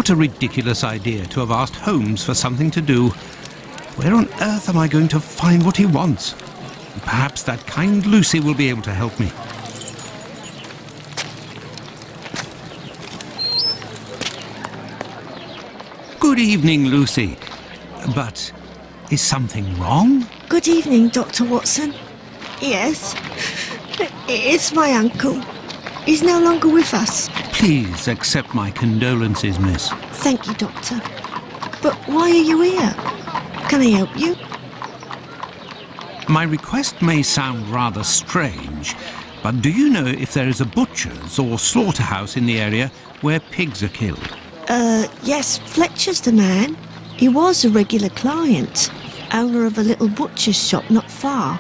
What a ridiculous idea to have asked Holmes for something to do. Where on earth am I going to find what he wants? Perhaps that kind Lucy will be able to help me. Good evening, Lucy. But is something wrong? Good evening, Dr. Watson. Yes, it's my uncle. He's no longer with us. Please accept my condolences, miss. Thank you, Doctor. But why are you here? Can I help you? My request may sound rather strange, but do you know if there is a butcher's or slaughterhouse in the area where pigs are killed? Yes, Fletcher's the man. He was a regular client, owner of a little butcher's shop not far.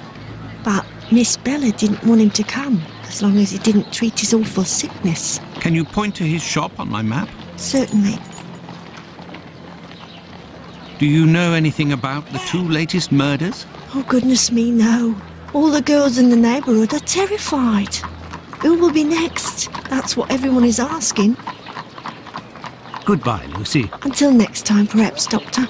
But Miss Bella didn't want him to come, as long as he didn't treat his awful sickness. Can you point to his shop on my map? Certainly. Do you know anything about the 2 latest murders? Oh, goodness me, no. All the girls in the neighbourhood are terrified. Who will be next? That's what everyone is asking. Goodbye, Lucy. Until next time, perhaps, Doctor.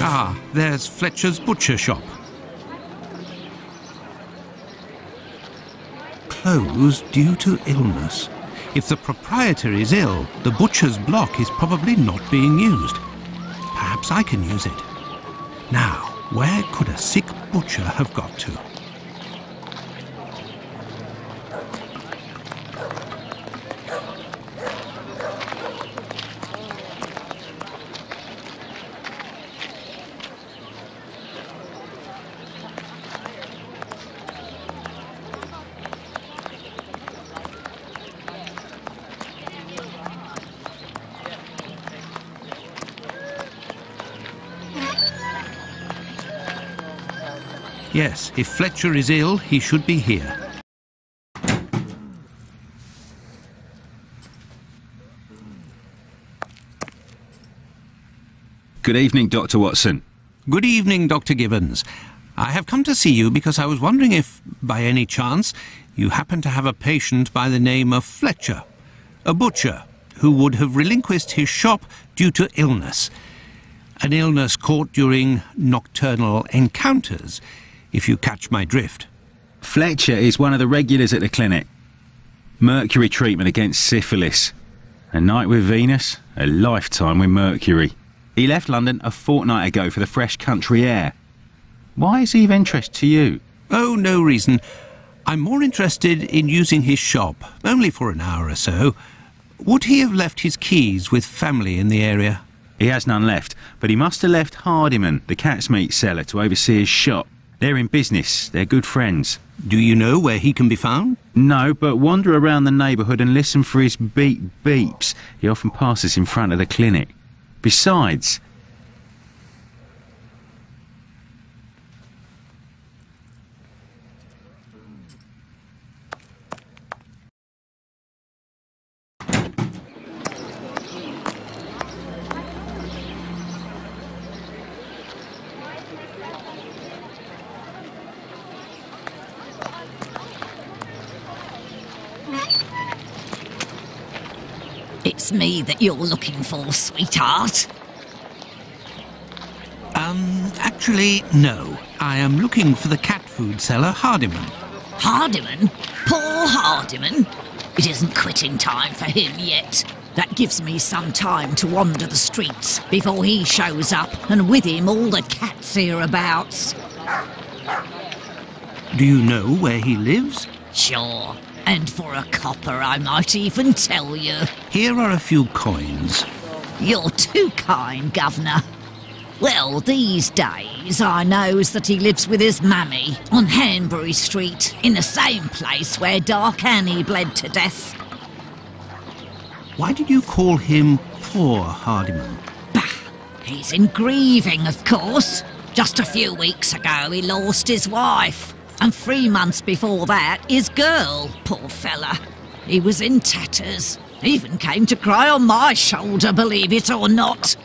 Ah, there's Fletcher's butcher shop. Closed due to illness. If the proprietor is ill, the butcher's block is probably not being used. Perhaps I can use it. Now, where could a sick butcher have got to? Yes, if Fletcher is ill, he should be here. Good evening, Dr. Watson. Good evening, Dr. Gibbons. I have come to see you because I was wondering if, by any chance, you happen to have a patient by the name of Fletcher, a butcher who would have relinquished his shop due to illness. An illness caught during nocturnal encounters, if you catch my drift. Fletcher is one of the regulars at the clinic. Mercury treatment against syphilis. A night with Venus, a lifetime with Mercury. He left London a fortnight ago for the fresh country air. Why is he of interest to you? Oh, no reason. I'm more interested in using his shop, only for an hour or so. Would he have left his keys with family in the area? He has none left, but he must have left Hardiman, the cat's meat seller, to oversee his shop. They're in business. They're good friends. Do you know where he can be found? No, but wander around the neighbourhood and listen for his beeps. He often passes in front of the clinic. Besides... It's me that you're looking for, sweetheart. Actually, no. I am looking for the cat food seller, Hardiman. Hardiman? Poor Hardiman? It isn't quitting time for him yet. That gives me some time to wander the streets before he shows up, and with him all the cats hereabouts. Do you know where he lives? Sure. And for a copper, I might even tell you. Here are a few coins. You're too kind, Governor. Well, these days I knows that he lives with his mammy on Hanbury Street, in the same place where Dark Annie bled to death. Why did you call him poor Hardiman? Bah, he's in grieving, of course. Just a few weeks ago he lost his wife. And 3 months before that, his girl, poor fella. He was in tatters. Even came to cry on my shoulder, believe it or not.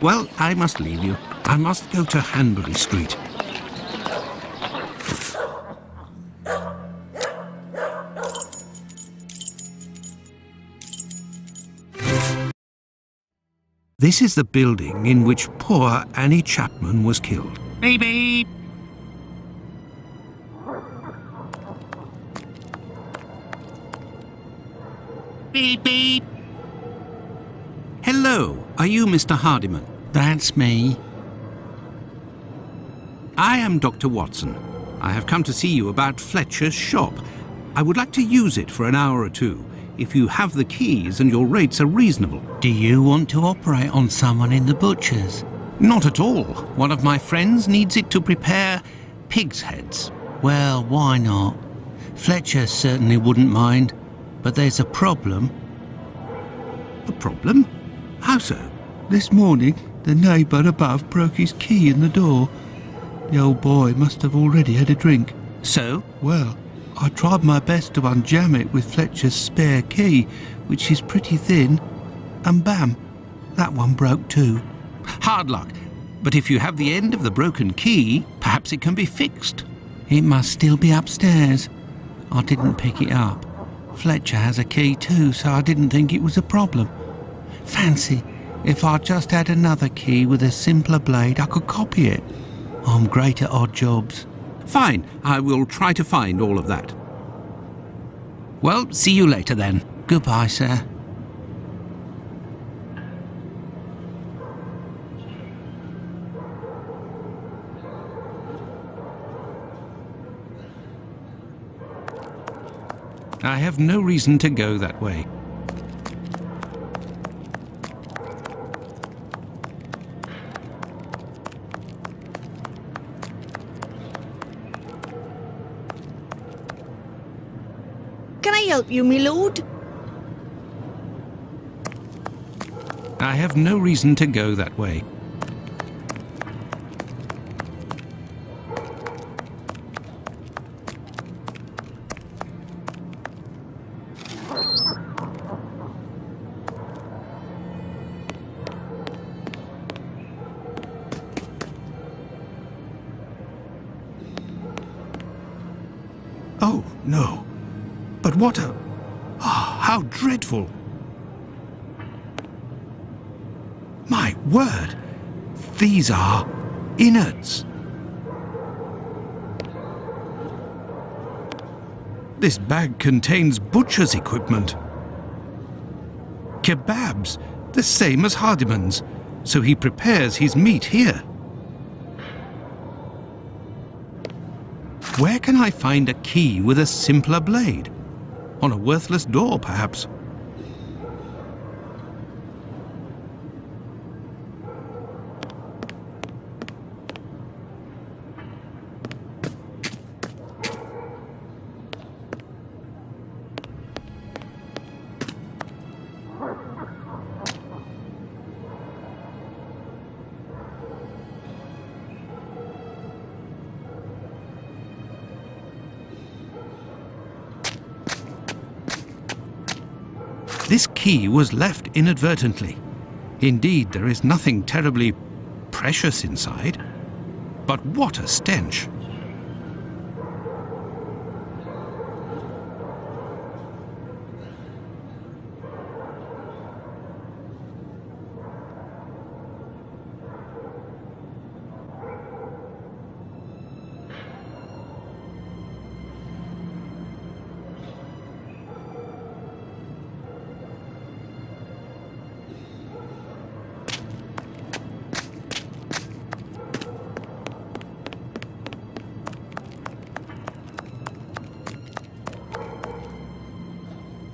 Well, I must leave you. I must go to Hanbury Street. This is the building in which poor Annie Chapman was killed. Beep beep. Beep beep. Hello, are you Mr. Hardiman? That's me. I am Dr. Watson. I have come to see you about Fletcher's shop. I would like to use it for an hour or two, if you have the keys and your rates are reasonable. Do you want to operate on someone in the butcher's? Not at all. One of my friends needs it to prepare pig's heads. Well, why not? Fletcher certainly wouldn't mind, but there's a problem. A problem? How so? This morning, the neighbour above broke his key in the door. The old boy must have already had a drink. So? Well, I tried my best to unjam it with Fletcher's spare key, which is pretty thin, and bam, that one broke too. Hard luck. But if you have the end of the broken key, perhaps it can be fixed. It must still be upstairs. I didn't pick it up. Fletcher has a key too, so I didn't think it was a problem. Fancy, if I just had another key with a simpler blade, I could copy it. I'm great at odd jobs. Fine, I will try to find all of that. Well, see you later then. Goodbye, sir. I have no reason to go that way. Can I help you, my lord? I have no reason to go that way. Oh, no. But what a... Oh, how dreadful. My word. These are innards. This bag contains butcher's equipment. Kebabs, the same as Hardiman's, so he prepares his meat here. Where can I find a key with a simpler blade? On a worthless door, perhaps. This key was left inadvertently. Indeed, there is nothing terribly precious inside. But what a stench!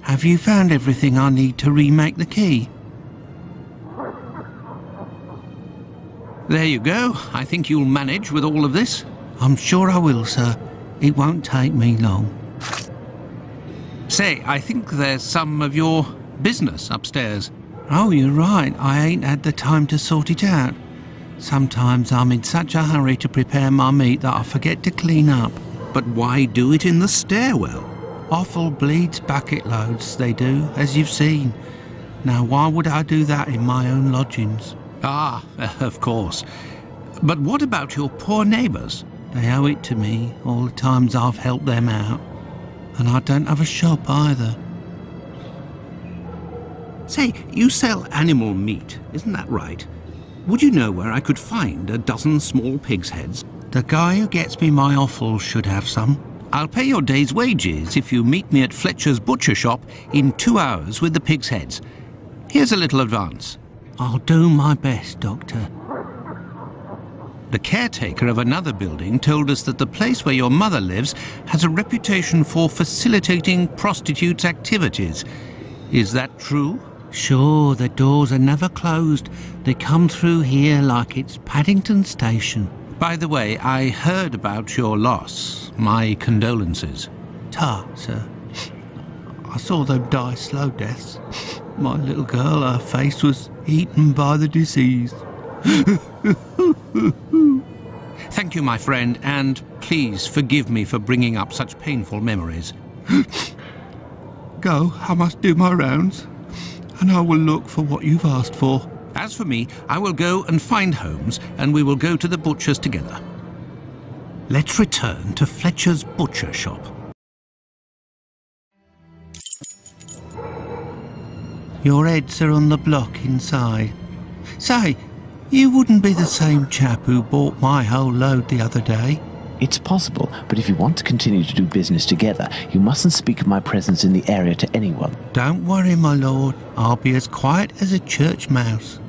Have you found everything I need to remake the key? There you go. I think you'll manage with all of this. I'm sure I will, sir. It won't take me long. Say, I think there's some of your business upstairs. Oh, you're right. I ain't had the time to sort it out. Sometimes I'm in such a hurry to prepare my meat that I forget to clean up. But why do it in the stairwell? Offal bleeds bucket loads, they do, as you've seen. Now, why would I do that in my own lodgings? Ah, of course. But what about your poor neighbours? They owe it to me, all the times I've helped them out. And I don't have a shop either. Say, you sell animal meat, isn't that right? Would you know where I could find a dozen small pig's heads? The guy who gets me my offal should have some. I'll pay your day's wages if you meet me at Fletcher's butcher shop in 2 hours with the pig's heads. Here's a little advance. I'll do my best, Doctor. The caretaker of another building told us that the place where your mother lives has a reputation for facilitating prostitutes' activities. Is that true? Sure, the doors are never closed. They come through here like it's Paddington Station. By the way, I heard about your loss. My condolences. Ta, sir. I saw them die slow deaths. My little girl, her face was eaten by the disease. Thank you, my friend, and please forgive me for bringing up such painful memories. Go, I must do my rounds, and I will look for what you've asked for. As for me, I will go and find Holmes, and we will go to the butcher's together. Let's return to Fletcher's butcher shop. Your heads are on the block inside. Say, you wouldn't be the same chap who bought my whole load the other day. It's possible, but if you want to continue to do business together, you mustn't speak of my presence in the area to anyone. Don't worry, my lord. I'll be as quiet as a church mouse.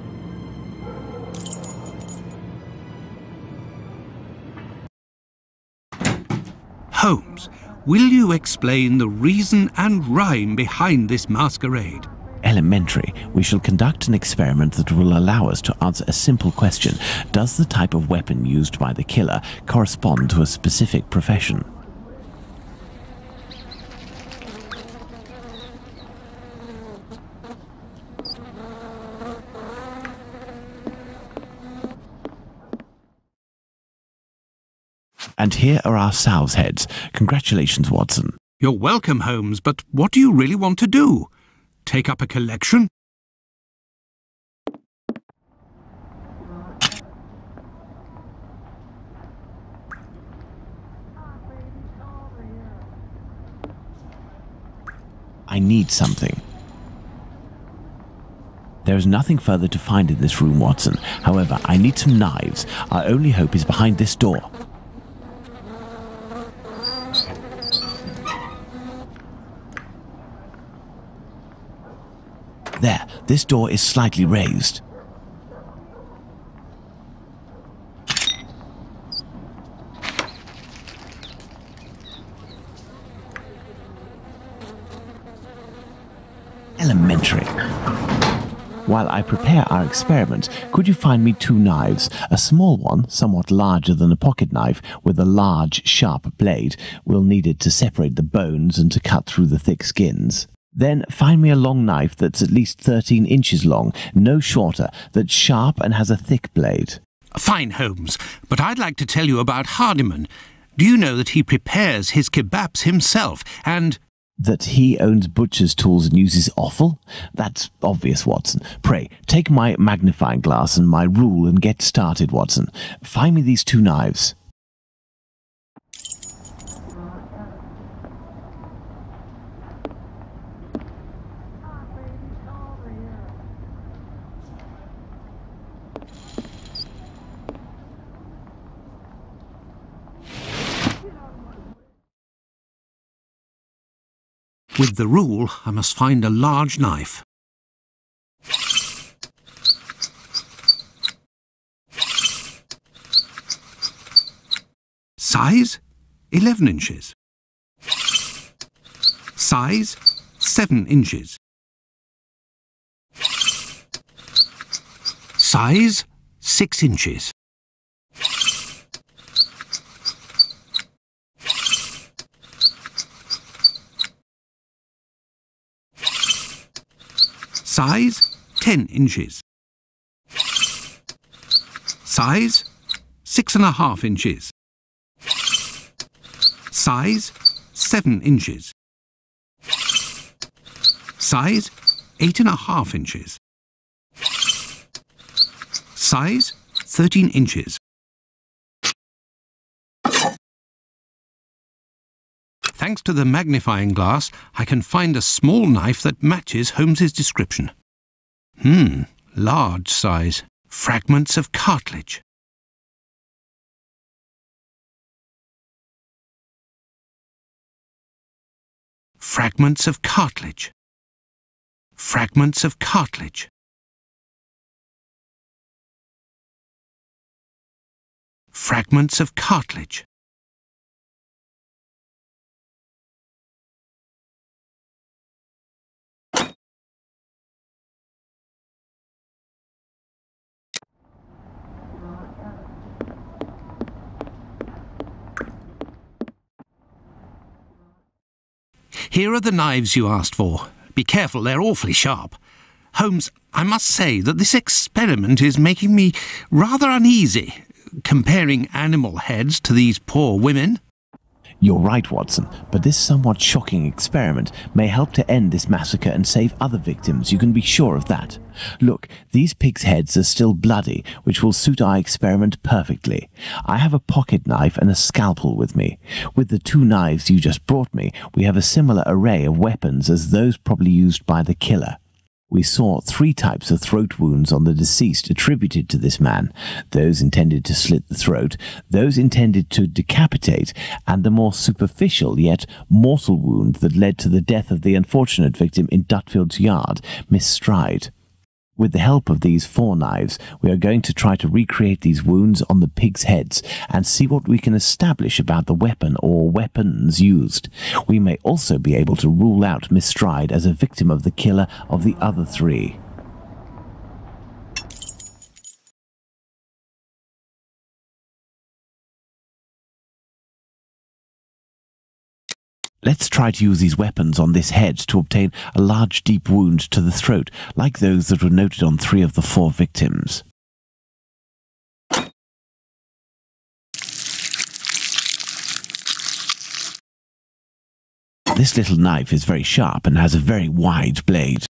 Holmes, will you explain the reason and rhyme behind this masquerade? Elementary. We shall conduct an experiment that will allow us to answer a simple question. Does the type of weapon used by the killer correspond to a specific profession? And here are our sow's heads. Congratulations, Watson. You're welcome, Holmes, but what do you really want to do? Take up a collection? I need something. There is nothing further to find in this room, Watson. However, I need some knives. Our only hope is behind this door. There, this door is slightly raised. Elementary. While I prepare our experiment, could you find me 2 knives? A small one, somewhat larger than a pocket knife, with a large, sharp blade. We'll need it to separate the bones and to cut through the thick skins. Then find me a long knife that's at least 13 inches long, no shorter, that's sharp and has a thick blade. Fine, Holmes, but I'd like to tell you about Hardiman. Do you know that he prepares his kebabs himself, and... That he owns butcher's tools and uses offal? That's obvious, Watson. Pray, take my magnifying glass and my rule and get started, Watson. Find me these 2 knives. With the rule, I must find a large knife. Size, 11 inches. Size, 7 inches. Size, 6 inches. Size, 10 inches. Size, 6.5 inches. Size, 7 inches. Size, 8.5 inches. Size, 13 inches. Thanks to the magnifying glass, I can find a small knife that matches Holmes's description. Large size. Fragments of cartilage. Fragments of cartilage. Fragments of cartilage. Fragments of cartilage. Here are the knives you asked for. Be careful, they're awfully sharp. Holmes, I must say that this experiment is making me rather uneasy, comparing animal heads to these poor women. You're right, Watson, but this somewhat shocking experiment may help to end this massacre and save other victims, you can be sure of that. Look, these pigs' heads are still bloody, which will suit our experiment perfectly. I have a pocket knife and a scalpel with me. With the 2 knives you just brought me, we have a similar array of weapons as those probably used by the killer. We saw 3 types of throat wounds on the deceased attributed to this man, those intended to slit the throat, those intended to decapitate, and the more superficial yet mortal wound that led to the death of the unfortunate victim in Dutfield's yard, Miss Stride. With the help of these 4 knives, we are going to try to recreate these wounds on the pigs' heads and see what we can establish about the weapon or weapons used. We may also be able to rule out Miss Stride as a victim of the killer of the other 3. Let's try to use these weapons on this head to obtain a large deep wound to the throat, like those that were noted on 3 of the 4 victims. This little knife is very sharp and has a very wide blade.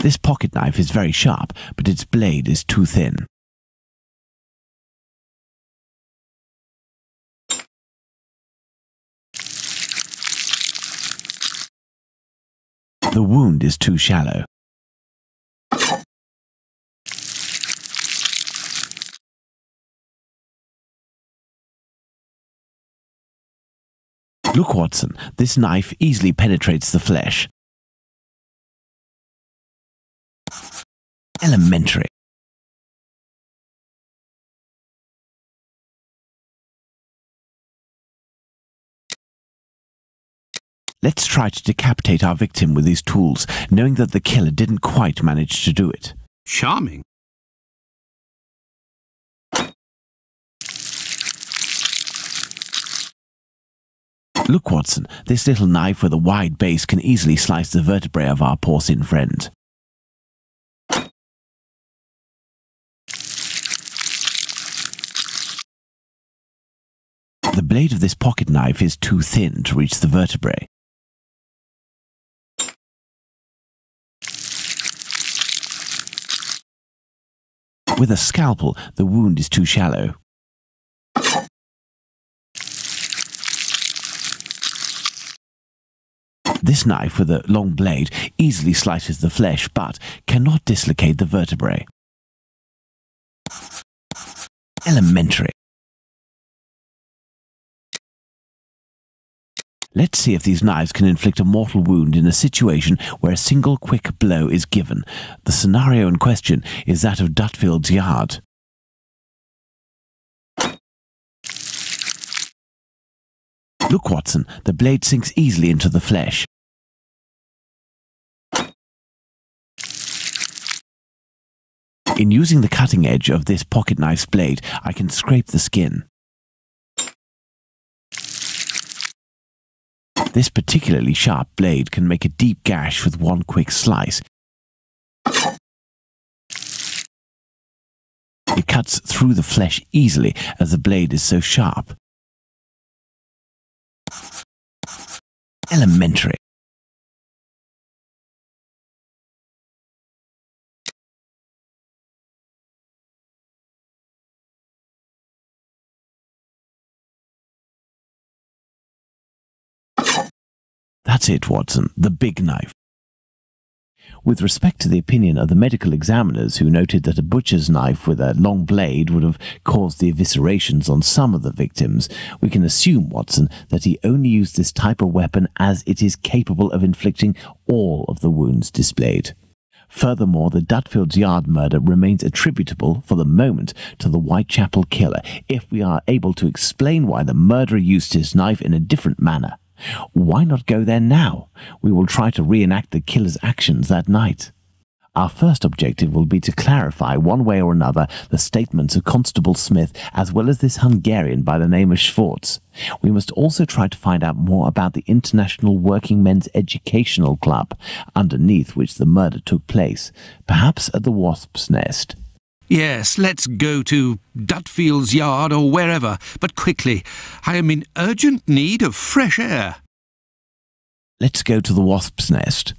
This pocket knife is very sharp, but its blade is too thin. The wound is too shallow. Look, Watson, this knife easily penetrates the flesh. Elementary. Let's try to decapitate our victim with these tools, knowing that the killer didn't quite manage to do it. Charming. Look, Watson, this little knife with a wide base can easily slice the vertebrae of our porcine friend. The blade of this pocket knife is too thin to reach the vertebrae. With a scalpel, the wound is too shallow. This knife with a long blade easily slices the flesh, but cannot dislocate the vertebrae. Elementary. Let's see if these knives can inflict a mortal wound in a situation where a single quick blow is given. The scenario in question is that of Dutfield's yard. Look, Watson, the blade sinks easily into the flesh. In using the cutting edge of this pocket knife's blade, I can scrape the skin. This particularly sharp blade can make a deep gash with one quick slice. It cuts through the flesh easily as the blade is so sharp. Elementary. That's it, Watson, the big knife. With respect to the opinion of the medical examiners who noted that a butcher's knife with a long blade would have caused the eviscerations on some of the victims, we can assume, Watson, that he only used this type of weapon as it is capable of inflicting all of the wounds displayed. Furthermore, the Dutfield's Yard murder remains attributable, for the moment, to the Whitechapel killer, if we are able to explain why the murderer used his knife in a different manner. Why not go there now? We will try to reenact the killer's actions that night. Our first objective will be to clarify one way or another the statements of Constable Smith as well as this Hungarian by the name of Schwartz. We must also try to find out more about the International Working Men's Educational Club, underneath which the murder took place, perhaps at the Wasp's Nest. Yes, let's go to Dutfield's Yard or wherever, but quickly. I am in urgent need of fresh air. Let's go to the Wasp's Nest.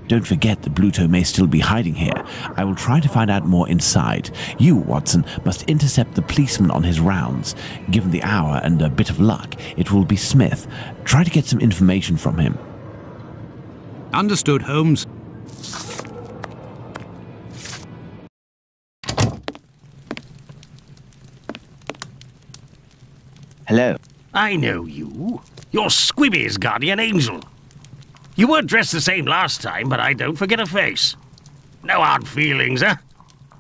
Don't forget that Bluto may still be hiding here. I will try to find out more inside. You, Watson, must intercept the policeman on his rounds. Given the hour and a bit of luck, it will be Smith. Try to get some information from him. Understood, Holmes. Hello. I know you. You're Squibby's guardian angel. You weren't dressed the same last time, but I don't forget a face. No hard feelings, eh?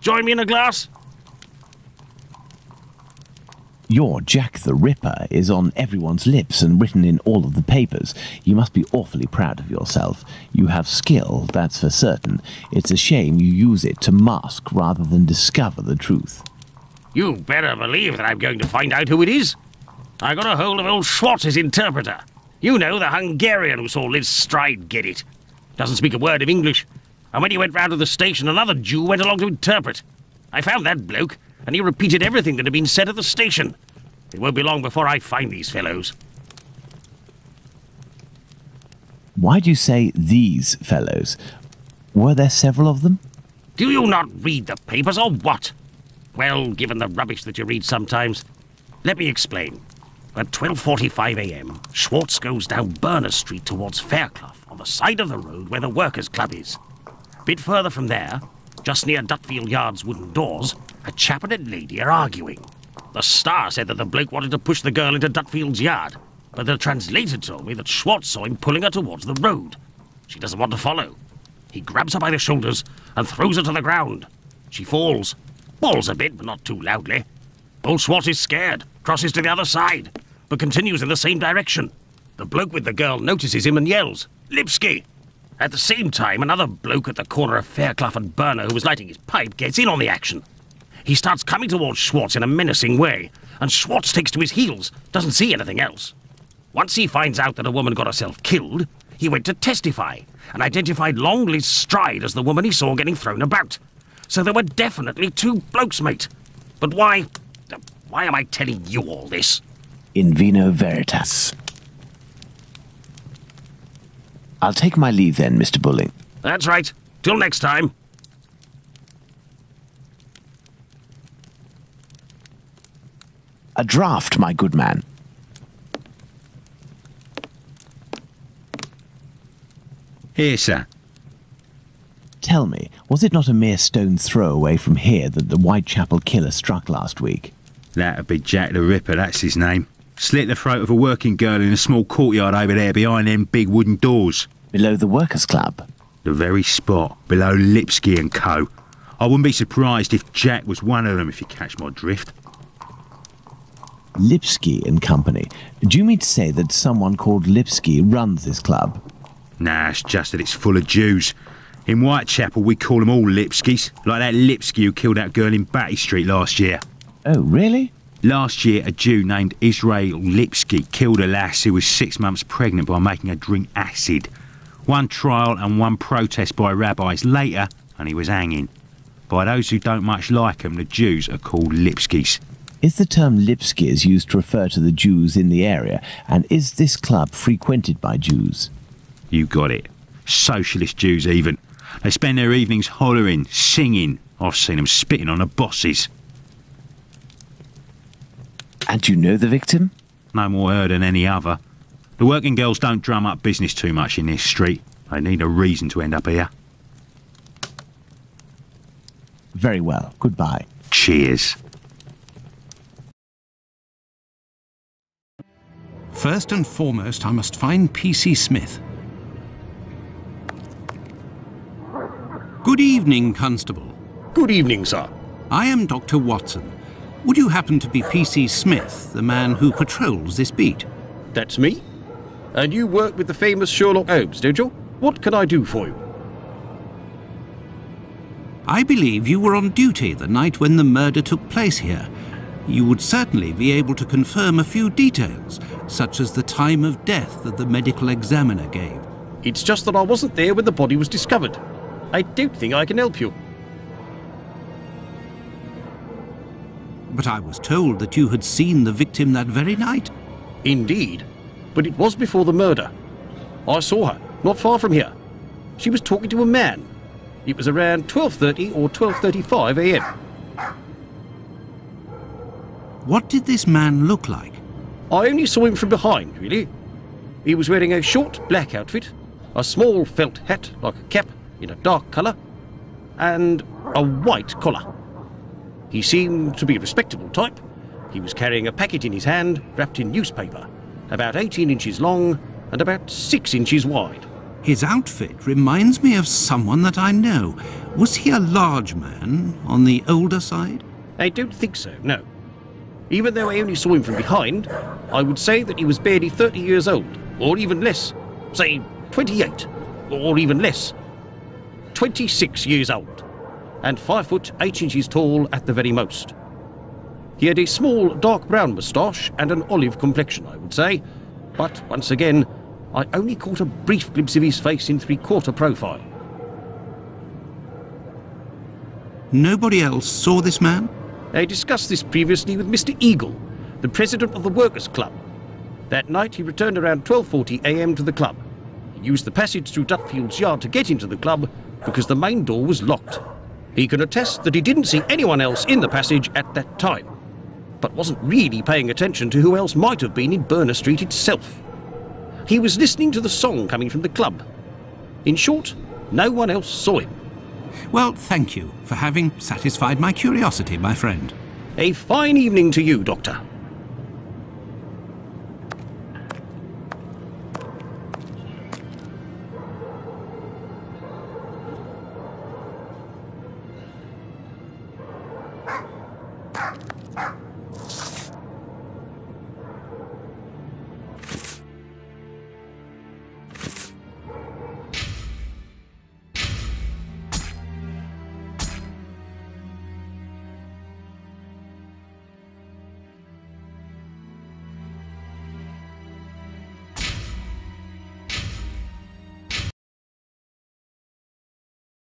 Join me in a glass? Your Jack the Ripper is on everyone's lips and written in all of the papers. You must be awfully proud of yourself. You have skill, that's for certain. It's a shame you use it to mask rather than discover the truth. You better believe that I'm going to find out who it is. I got a hold of old Schwartz's interpreter. You know, the Hungarian who saw Liz Stride get it. Doesn't speak a word of English. And when he went round to the station, another Jew went along to interpret. I found that bloke, and he repeated everything that had been said at the station. It won't be long before I find these fellows. Why do you say these fellows? Were there several of them? Do you not read the papers, or what? Well, given the rubbish that you read sometimes. Let me explain. At 12:45 a.m., Schwartz goes down Burner Street towards Fairclough, on the side of the road where the Workers' Club is. A bit further from there, just near Dutfield Yard's wooden doors, a chap and a lady are arguing. The Star said that the bloke wanted to push the girl into Dutfield's Yard, but the translator told me that Schwartz saw him pulling her towards the road. She doesn't want to follow. He grabs her by the shoulders and throws her to the ground. She falls. Falls a bit, but not too loudly. Old Schwartz is scared, crosses to the other side, but continues in the same direction. The bloke with the girl notices him and yells, "Lipsky!" At the same time, another bloke at the corner of Fairclough and Burner who was lighting his pipe gets in on the action. He starts coming towards Schwartz in a menacing way, and Schwartz takes to his heels, doesn't see anything else. Once he finds out that a woman got herself killed, he went to testify, and identified Long Liz Stride as the woman he saw getting thrown about. So there were definitely two blokes, mate. But why am I telling you all this? In vino veritas. I'll take my leave then, Mr. Bulling. That's right. Till next time. A draft, my good man. Here, sir. Tell me, was it not a mere stone's throw away from here that the Whitechapel killer struck last week? That'd be Jack the Ripper, that's his name. Slit the throat of a working girl in a small courtyard over there behind them big wooden doors. Below the Workers' Club? The very spot, below Lipsky and Co. I wouldn't be surprised if Jack was one of them, if you catch my drift. Lipsky and Company. Do you mean to say that someone called Lipsky runs this club? Nah, it's just that it's full of Jews. In Whitechapel, we call them all Lipskys, like that Lipsky who killed that girl in Batty Street last year. Oh, really? Last year, a Jew named Israel Lipsky killed a lass who was 6 months pregnant by making her drink acid. One trial and one protest by rabbis later, and he was hanging. By those who don't much like him, the Jews are called Lipskys. Is the term Lipskys used to refer to the Jews in the area, and is this club frequented by Jews? You got it. Socialist Jews even. They spend their evenings hollering, singing. I've seen them spitting on the bosses. And you know the victim? No more her than any other. The working girls don't drum up business too much in this street. They need a reason to end up here. Very well. Goodbye. Cheers. First and foremost, I must find P.C. Smith. Good evening, Constable. Good evening, sir. I am Dr. Watson. Would you happen to be P.C. Smith, the man who patrols this beat? That's me. And you work with the famous Sherlock Holmes, don't you? What can I do for you? I believe you were on duty the night when the murder took place here. You would certainly be able to confirm a few details, such as the time of death that the medical examiner gave. It's just that I wasn't there when the body was discovered. I don't think I can help you. But I was told that you had seen the victim that very night. Indeed, but it was before the murder. I saw her, not far from here. She was talking to a man. It was around 12:30 or 12:35 a.m. What did this man look like? I only saw him from behind, really. He was wearing a short black outfit, a small felt hat like a cap in a dark colour, and a white collar. He seemed to be a respectable type. He was carrying a packet in his hand wrapped in newspaper, about 18 inches long and about 6 inches wide. His outfit reminds me of someone that I know. Was he a large man, on the older side? I don't think so, no. Even though I only saw him from behind, I would say that he was barely 30 years old, or even less. Say 28, or even less. 26 years old, and 5 foot 8 inches tall at the very most. He had a small dark brown moustache and an olive complexion, I would say, but once again, I only caught a brief glimpse of his face in three-quarter profile. Nobody else saw this man? I discussed this previously with Mr. Eagle, the president of the Workers' Club. That night he returned around 12:40 a.m. to the club. He used the passage through Dutfield's yard to get into the club because the main door was locked. He can attest that he didn't see anyone else in the passage at that time, but wasn't really paying attention to who else might have been in Burner Street itself. He was listening to the song coming from the club. In short, no one else saw him. Well, thank you for having satisfied my curiosity, my friend. A fine evening to you, Doctor.